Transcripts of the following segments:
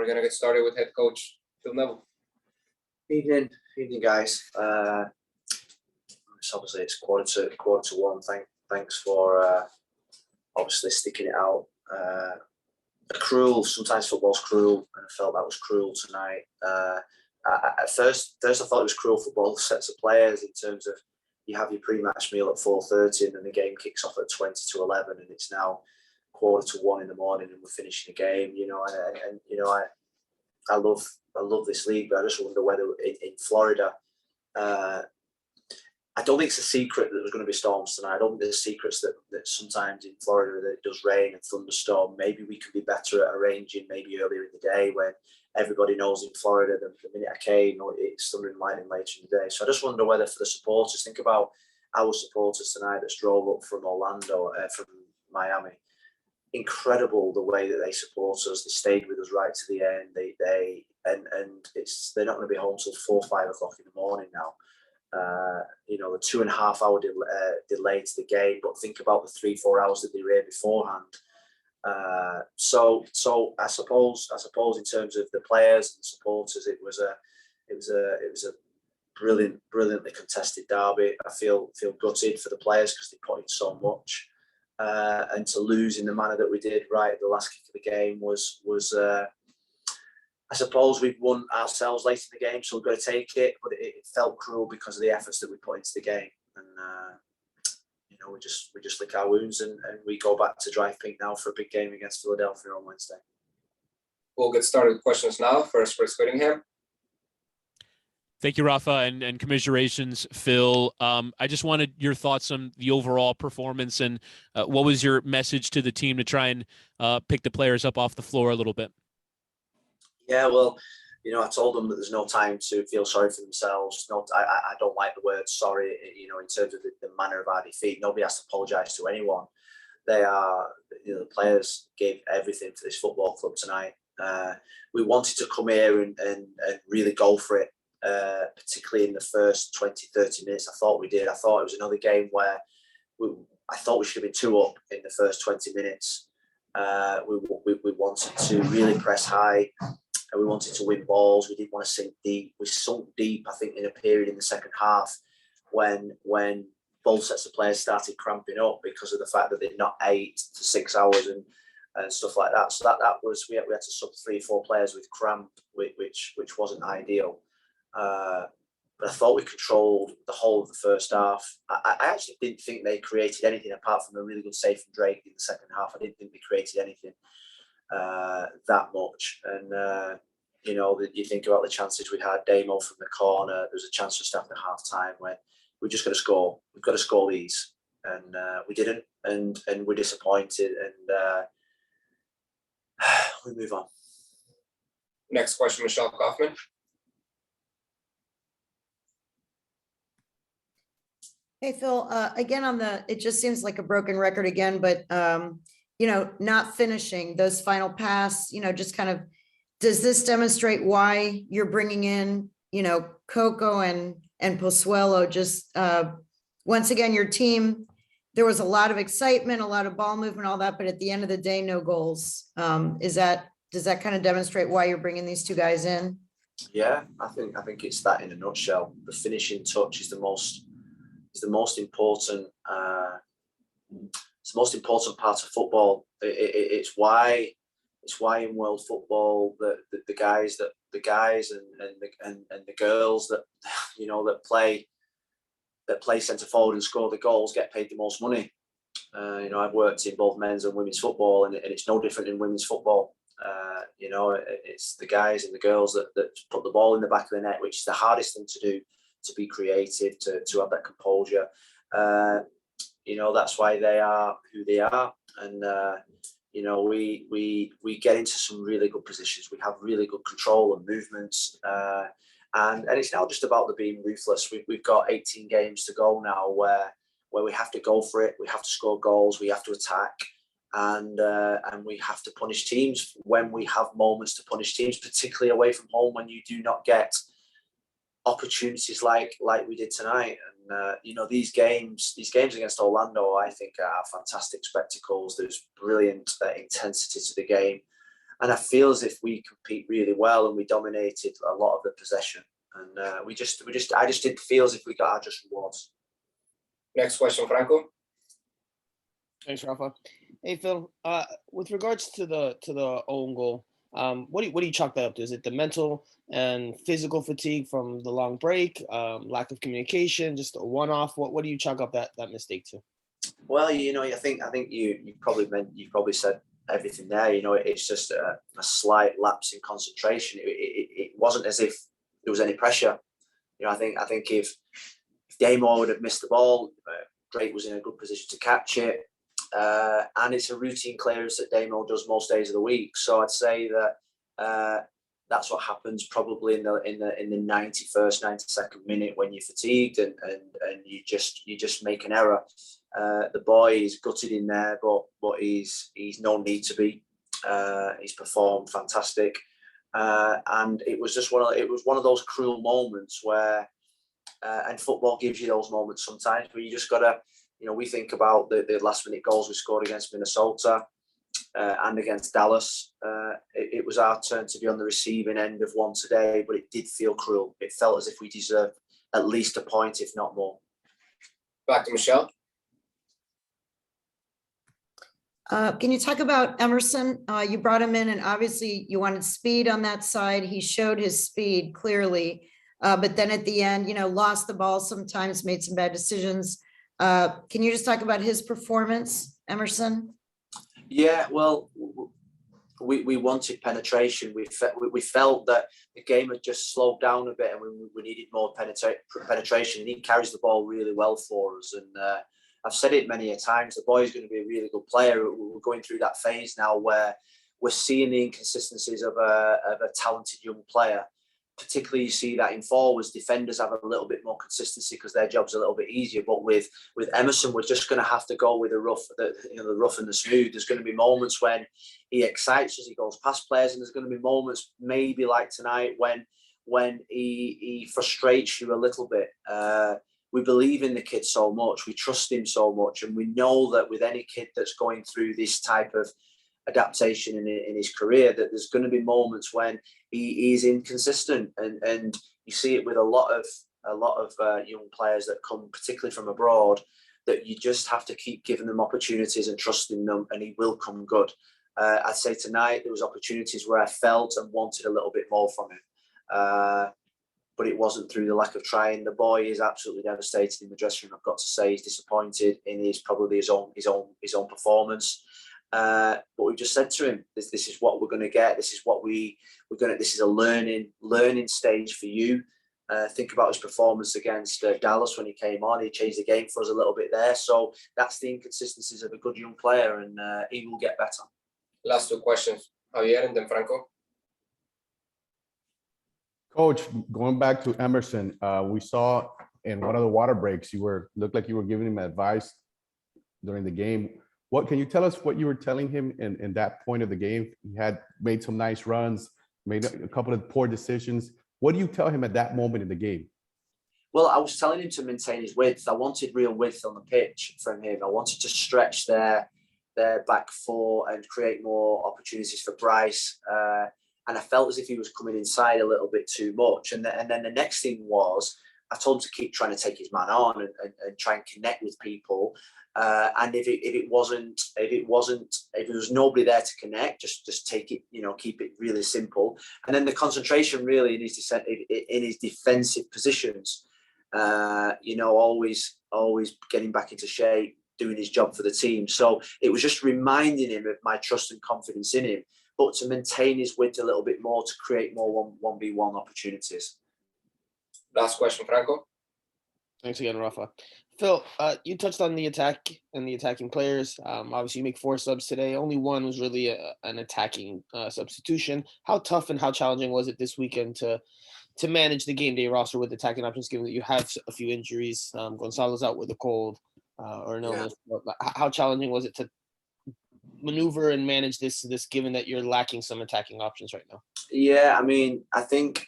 we're going to get started with head coach Phil Neville. Evening, guys. Obviously it's quarter to one. Thanks for obviously sticking it out. Cruel. Sometimes football's cruel, and I felt that was cruel tonight. At first I thought it was cruel for both sets of players in terms of you have your pre-match meal at 4:30 and then the game kicks off at 20 to 11, and it's now quarter to 1 in the morning and we're finishing the game. I love this league, but I just wonder whether in Florida, I don't think it's a secret that there's going to be storms tonight. I don't think there's secrets that sometimes in Florida that it does rain and thunderstorm. Maybe we can be better at arranging maybe earlier in the day when everybody knows in Florida that the minute I came, it's thunder and lightning later in the day. So I just wonder whether for the supporters, think about our supporters tonight that drove up from Orlando, from Miami. Incredible the way that they support us. They stayed with us right to the end. They're not going to be home till 4 or 5 o'clock in the morning now. The 2.5 hour delay to the game, but think about the 3-4 hours that they were here beforehand. So I suppose in terms of the players and supporters, it was a brilliantly contested derby. I feel gutted for the players because they put in so much, and to lose in the manner that we did right at the last kick of the game was. I suppose we've won ourselves late in the game, so we've got to take it. But it felt cruel because of the efforts that we put into the game, and we just lick our wounds and we go back to Drive Pink now for a big game against Philadelphia on Wednesday. We'll get started with questions now. First, Chris Whittingham. Thank you, Rafa, and commiserations, Phil. I just wanted your thoughts on the overall performance and what was your message to the team to try and pick the players up off the floor a little bit. Yeah, well, I told them that there's no time to feel sorry for themselves. I don't like the word sorry, in terms of the manner of our defeat. Nobody has to apologise to anyone. The players gave everything for this football club tonight. We wanted to come here and really go for it, particularly in the first 20, 30 minutes. I thought we did. I thought it was another game where I thought we should have been 2 up in the first 20 minutes. We wanted to really press high. And we wanted to win balls. We didn't want to sink deep. We sunk deep, I think, in a period in the second half when both sets of players started cramping up because of the fact that they'd not 8 to 6 hours and stuff like that. So that was we had to sub 3 or 4 players with cramp, which wasn't ideal. But I thought we controlled the whole of the first half. I actually didn't think they created anything apart from a really good save from Drake in the second half. I didn't think they created anything that much, and you think about the chances we had. Damo from the corner, there was a chance just after half time when we're just going to score. We've got to score these, and we didn't, and we're disappointed, and we move on. Next question, Michelle Kaufman. Hey Phil, again it just seems like a broken record again, but not finishing those final pass, just kind of, does this demonstrate why you're bringing in, Coco and Pozuelo? Just once again, your team, there was a lot of excitement, a lot of ball movement, all that, but at the end of the day, no goals. Does that kind of demonstrate why you're bringing these 2 guys in? Yeah, I think it's that in a nutshell. The finishing touch is the most important. It's the most important part of football. It's why in world football the guys and the girls that that play centre forward and score the goals get paid the most money. I've worked in both men's and women's football, and it's no different in women's football. It's the guys and the girls that put the ball in the back of the net, which is the hardest thing to do, to be creative, to have that composure. That's why they are who they are, and we get into some really good positions. We have really good control and movements, and it's now just about the being ruthless. We've got 18 games to go now, where we have to go for it. We have to score goals. We have to attack, and we have to punish teams when we have moments to punish teams, particularly away from home when you do not get opportunities like we did tonight. And these games against Orlando, I think, are fantastic spectacles. There's brilliant intensity to the game, And I feel as if we compete really well and we dominated a lot of the possession. And I just didn't feel as if we got our just rewards. Next question, Franco. Thanks, Rafa. Hey, Phil. With regards to the own goal, what do you chalk that up to? Is it the mental and physical fatigue from the long break, lack of communication, just a one-off? What do you chalk up that mistake to? Well, I think you probably said everything there. It's just a slight lapse in concentration. It wasn't as if there was any pressure. I think if Damo would have missed the ball, Drake was in a good position to catch it. And it's a routine clearance that Damo does most days of the week. So I'd say that that's what happens probably in the 91st, 92nd minute when you're fatigued and you just make an error. The boy is gutted in there, but he's no need to be. He's performed fantastic, and it was just one of those cruel moments where, and football gives you those moments sometimes where you just gotta. We think about the last minute goals we scored against Minnesota and against Dallas. It was our turn to be on the receiving end of one today, but it did feel cruel. It felt as if we deserved at least a point, if not more. Back to Michelle. Can you talk about Emerson? You brought him in and obviously you wanted speed on that side. He showed his speed clearly, but then at the end, lost the ball sometimes, made some bad decisions. Can you just talk about his performance, Emerson? Yeah, well, we wanted penetration. We felt that the game had just slowed down a bit and we needed more penetration. And he carries the ball really well for us. And I've said it many a times, the boy is going to be a really good player. We're going through that phase now where we're seeing the inconsistencies of a talented young player. Particularly, you see that in forwards, defenders have a little bit more consistency because their job's a little bit easier. But with Emerson, we're just going to have to go with the rough and the smooth. There's going to be moments when he excites us, he goes past players, and there's going to be moments, maybe like tonight, when he frustrates you a little bit. We believe in the kid so much, we trust him so much, and we know that with any kid that's going through this type of adaptation in his career, that there's going to be moments when he is inconsistent, and you see it with a lot of young players that come particularly from abroad, that you just have to keep giving them opportunities and trusting them, and he will come good. I'd say tonight there was opportunities where I felt and wanted a little bit more from him, but it wasn't through the lack of trying. The boy is absolutely devastated in the dressing room. I've got to say he's disappointed in his own performance. But we've just said to him, this is what we're going to get. This is what this is a learning stage for you. Think about his performance against Dallas when he came on. He changed the game for us a little bit there. So that's the inconsistencies of a good young player, and he will get better. Last two questions, Javier and then Franco. Coach, going back to Emerson, we saw in one of the water breaks, looked like you were giving him advice during the game. What can you tell us what you were telling him in that point of the game? He had made some nice runs, made a couple of poor decisions. What do you tell him at that moment in the game? Well, I was telling him to maintain his width. I wanted real width on the pitch from him. I wanted to stretch their back four and create more opportunities for Bryce. And I felt as if he was coming inside a little bit too much. And then the next thing was, I told him to keep trying to take his man on and try and connect with people. And if there was nobody there to connect, just take it, keep it really simple. And then the concentration really in his defensive positions, always getting back into shape, doing his job for the team. So it was just reminding him of my trust and confidence in him, but to maintain his width a little bit more to create more 1v1 opportunities. Last question, Franco. Thanks again, Rafa. Phil, you touched on the attack and the attacking players. Obviously, you make 4 subs today. Only one was really an attacking substitution. How tough and how challenging was it this weekend to manage the game day roster with attacking options, given that you have a few injuries? Gonzalo's out with a cold or an illness. Yeah. How challenging was it to maneuver and manage this, given that you're lacking some attacking options right now? Yeah, I mean, I think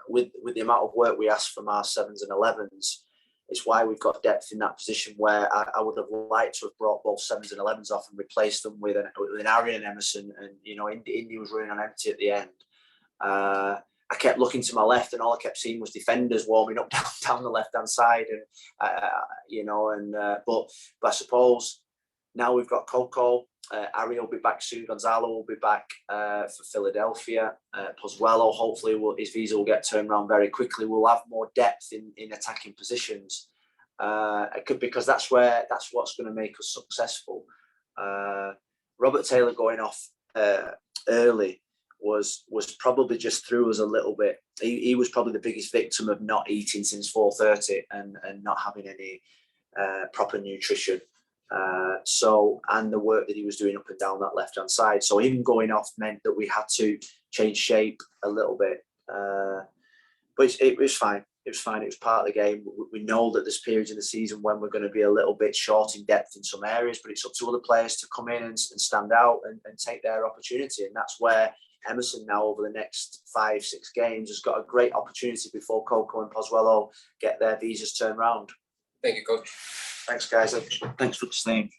with the amount of work we ask from our 7s and 11s, It's why we've got depth in that position where I would have liked to have brought both 7s and 11s off and replaced them with an Arian and Emerson. And, you know, Indy was running on empty at the end. I kept looking to my left and all I kept seeing was defenders warming up down the left-hand side. And, you know, but I suppose now we've got Coco. Ari will be back soon. Gonzalo will be back for Philadelphia. Pozuelo, hopefully, his visa will get turned around very quickly. We'll have more depth in attacking positions because that's what's going to make us successful. Robert Taylor going off early was probably just threw us a little bit. He was probably the biggest victim of not eating since 4:30 and not having any proper nutrition. And the work that he was doing up and down that left-hand side. So him going off meant that we had to change shape a little bit. But it was fine. It was fine. It was part of the game. We know that there's periods in the season when we're going to be a little bit short in depth in some areas, but it's up to other players to come in and stand out and take their opportunity. And that's where Emerson now over the next 5-6 games has got a great opportunity before Coco and Pozuelo get their visas turned around. Thank you, Coach. Thanks, guys. Thanks for listening.